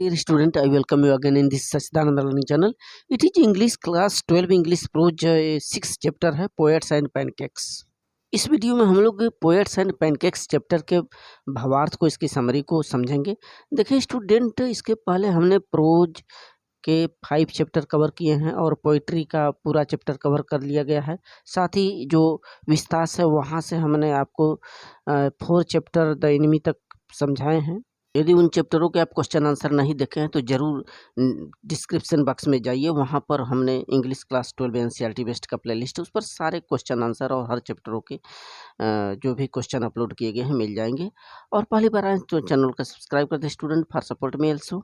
Dear student, I welcome you again in this Sachidananda Learning Channel. It is English class 12 English Prose 6 chapter है poets and pancakes. इस video में हम लोग poets and pancakes chapter के भावार्थ को, इसकी समरी को समझेंगे। देखिए स्टूडेंट, इसके पहले हमने प्रोज के 5 चैप्टर कवर किए हैं और पोइट्री का पूरा चैप्टर कवर कर लिया गया है। साथ ही जो विस्तार है वहाँ से हमने आपको 4 चैप्टर द एनिमी तक समझाए हैं। यदि उन चैप्टरों के आप क्वेश्चन आंसर नहीं देखे हैं तो ज़रूर डिस्क्रिप्शन बॉक्स में जाइए, वहाँ पर हमने इंग्लिश क्लास 12 एनसीईआरटी बेस्ड का प्लेलिस्ट, उस पर सारे क्वेश्चन आंसर और हर चैप्टरों के जो भी क्वेश्चन अपलोड किए गए हैं मिल जाएंगे। और पहली बार आए तो चैनल का सब्सक्राइब कर दें student for support me also.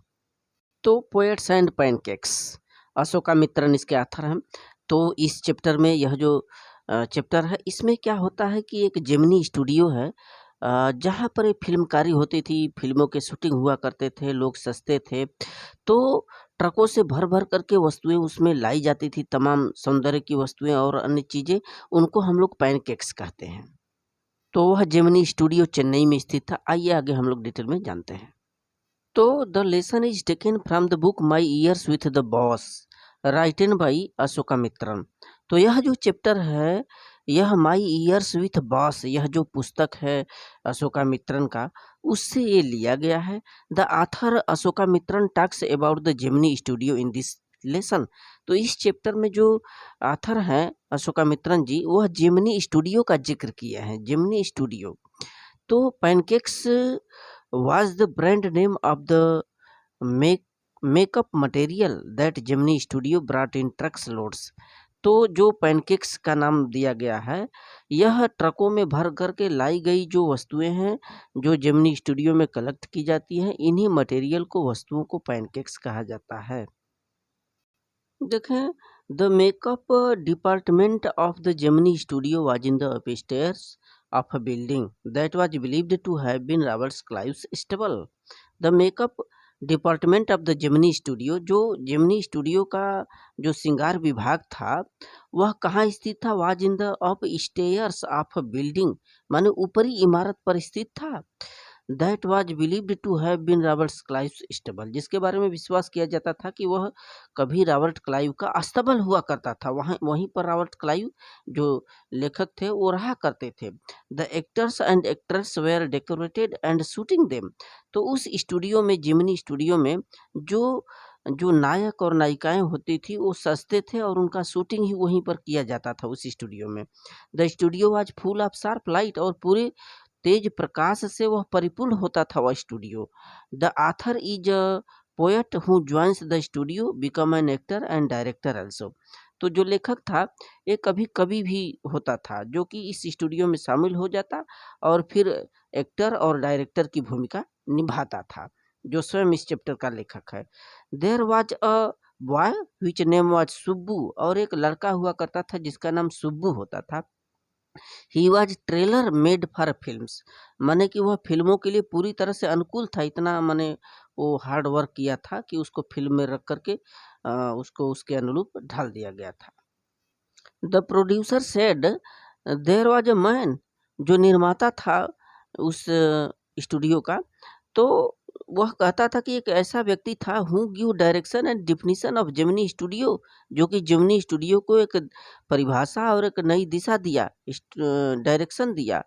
तो पोएट्स एंड पैनकेक्स, अशोकामित्रन इसके आथर हैं। तो इस चैप्टर में यह जो चैप्टर है इसमें क्या होता है कि एक जेमिनी स्टूडियो है जहाँ पर फिल्मकारी होती थी, फिल्मों के शूटिंग हुआ करते थे, लोग सस्ते थे, तो ट्रकों से भर भर करके वस्तुएं उसमें लाई जाती थी, तमाम सौंदर्य की वस्तुएं और अन्य चीज़ें, उनको हम लोग पैनकेक्स कहते हैं। तो वह जेमिनी स्टूडियो चेन्नई में स्थित था। आइए आगे हम लोग डिटेल में जानते हैं। तो the lesson is taken from the book my years with the boss, written by Ashokamitran. तो यह जो चैप्टर है, यह माई ईयर्स विथ बॉस, यह जो पुस्तक है अशोकामित्रन का, उससे ये लिया गया है। The author Ashokamitran talks about the Gemini studio in this lesson. तो इस चैप्टर में जो आथर हैं अशोकामित्रन जी, वह जेमिनी स्टूडियो का जिक्र किया है। जेमिनी स्टूडियो, तो pancakes was the brand name of the makeup material that Gemini Studio brought in trucks loads। तो जो पैनकेक्स का नाम दिया गया है, यह ट्रकों में भर करके लाई गई जो वस्तुएं हैं जो जेमिनी स्टूडियो में कलेक्ट की जाती हैं, इन्हीं मटेरियल को, वस्तुओं को पैनकेक्स कहा जाता है। देखें, the makeup department of the Gemini studio was in the upstairs of a building that was believed to have been Robert Clive's stable। The makeup department of the Gemini studio, जो Gemini studio का जो श्रृंगार विभाग था वह कहाँ स्थित था? Was in the upstairs of building, माने ऊपरी इमारत पर स्थित था। That was believed to have been Robert Clive's stable, जिसके बारे में विश्वास किया जाता था कि वह कभी रॉबर्ट क्लाइव का अस्तबल हुआ करता था। वहीं पर रॉबर्ट क्लाइव जो लेखक थे वो रहा करते थे। The actors and actress were decorated and shooting them. तो उस स्टूडियो में, जेमिनी स्टूडियो में जो नायक और नायिकाएं होती थी वो सस्ते थे और उनका शूटिंग ही वहीं पर किया जाता था उस स्टूडियो में। The studio was full of sharp light, और पूरे तेज प्रकाश से वह परिपूर्ण होता था वह studio. The author is a poet who joins the studio become an actor and director also. तो जो लेखक था ये कभी कभी भी होता था जो कि इस स्टूडियो में शामिल हो जाता और फिर एक्टर और डायरेक्टर की भूमिका निभाता था, जो स्वयं इस चैप्टर का लेखक है। There was a boy which name was Subbu, और एक लड़का हुआ करता था जिसका नाम सुब्बू होता था। He was trailer made for films, माने कि वह फिल्मों के लिए पूरी तरह से अनुकूल था, इतना माने वो हार्ड वर्क किया था कि उसको फिल्म में रख करके उसको उसके अनुरूप ढाल दिया गया था। The producer said there was a man, जो निर्माता था उस स्टूडियो का, तो वह कहता था कि एक ऐसा व्यक्ति था who give direction and definition of Gemini studio, जो कि जेमिनी स्टूडियो को एक परिभाषा और एक नई दिशा दिया, डायरेक्शन दिया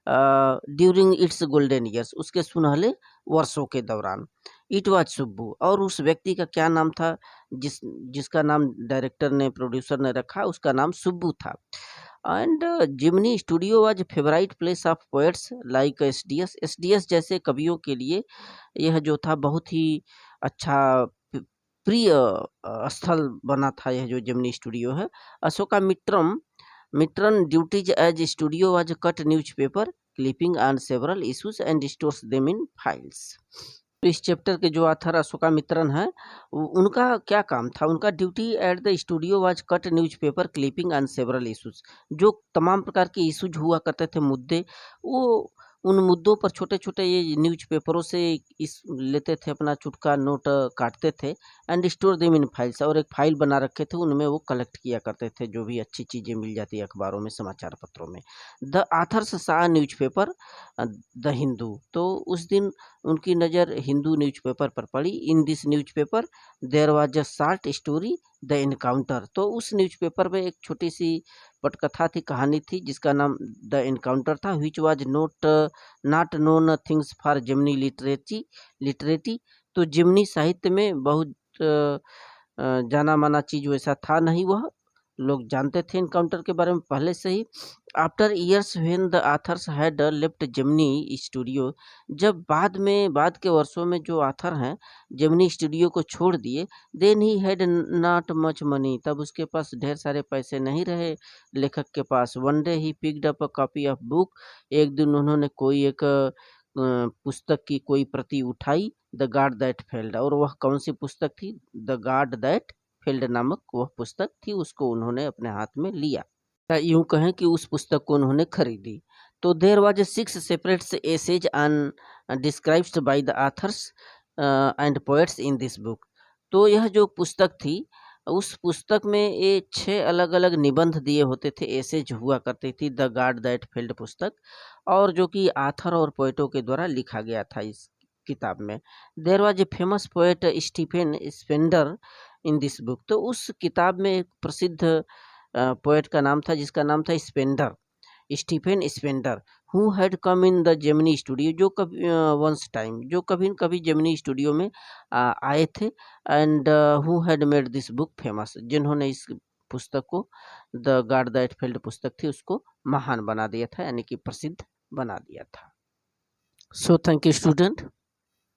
ड्यूरिंग इट्स गोल्डन ईयर्स, उसके सुनहले वर्षों के दौरान। इट वाज सुब्बू, और उस व्यक्ति का क्या नाम था जिसका नाम डायरेक्टर ने, प्रोड्यूसर ने रखा, उसका नाम सुब्बू था। And Gemini studio was favourite place of poets like SDS जैसे कवियों के लिए यह जो था बहुत ही अच्छा प्रिय स्थल बना था यह जो जेमिनी स्टूडियो है। मित्रन duties as studio was cut newspaper clipping on several issues and stores them in files. तो इस चैप्टर के जो ऑथर अशोकामित्रन है, उनका क्या काम था? उनका duty at the studio was cut newspaper clipping on several issues, जो तमाम प्रकार के इश्यूज हुआ करते थे, मुद्दे, वो उन मुद्दों पर छोटे-छोटे ये न्यूज़पेपरों से इस लेते थे, अपना चुटका नोट काटते थे and store them in files, और एक फाइल बना रखे थे, उनमें वो कलेक्ट किया करते थे जो भी अच्छी चीज़ें मिल जाती है अखबारों में, समाचार पत्रों में। The authors saw newspaper the Hindu, तो उस दिन उनकी नज़र हिंदू न्यूज़पेपर पर पड़ी। In this newspaper there was a short story the encounter, तो उस न्यूज़पेपर में एक छोटी सी पटकथा थी, कहानी थी, जिसका नाम द एनकाउंटर था। Which was not known things for Gemini literati, तो जेमनी साहित्य में बहुत जाना माना चीज वैसा था नहीं, वह लोग जानते थे इनकाउंटर के बारे में पहले से ही। After years when the authors had left Gemini studio, जब बाद के वर्षों में जो आथर हैं जेमनी स्टूडियो को छोड़ दिए, then he had not much money, तब उसके पास ढेर सारे पैसे नहीं रहे लेखक के पास। One day he picked up a copy of book, एक दिन उन्होंने कोई एक पुस्तक की कोई प्रति उठाई, द गार्ड दैट फेल्ड, और वह कौन सी पुस्तक थी? द गार्ड दैट फेल्ड नामक वह पुस्तक थी, उसको उन्होंने अपने हाथ में लिया, या यूं कहें कि उस पुस्तक को उन्होंने खरीदी। तो there was 6 separate essays on described by the authors and poets in this book, तो यह जो पुस्तक थी, उस पुस्तक में ये 6 अलग-अलग निबंध दिए होते थे, एसेज हुआ करती थी द गार्ड दैट फेल्ड पुस्तक, और जो कि आथर और पोएटों के द्वारा लिखा गया था इस किताब में। There was a famous poet Stephen Spender in this book, तो उस किताब में एक प्रसिद्ध पोएट का नाम था, जिसका नाम था Spender, Stephen Spender, who had come in the Gemini studio, जो कभी वंस टाइम, जो कभी न कभी जेमिनी स्टूडियो में आए थे, and who had made this book famous, जिन्होंने इस पुस्तक को, द गार्ड दैट फेल्ड पुस्तक थी, उसको महान बना दिया था, यानी कि प्रसिद्ध बना दिया था। So thank you student.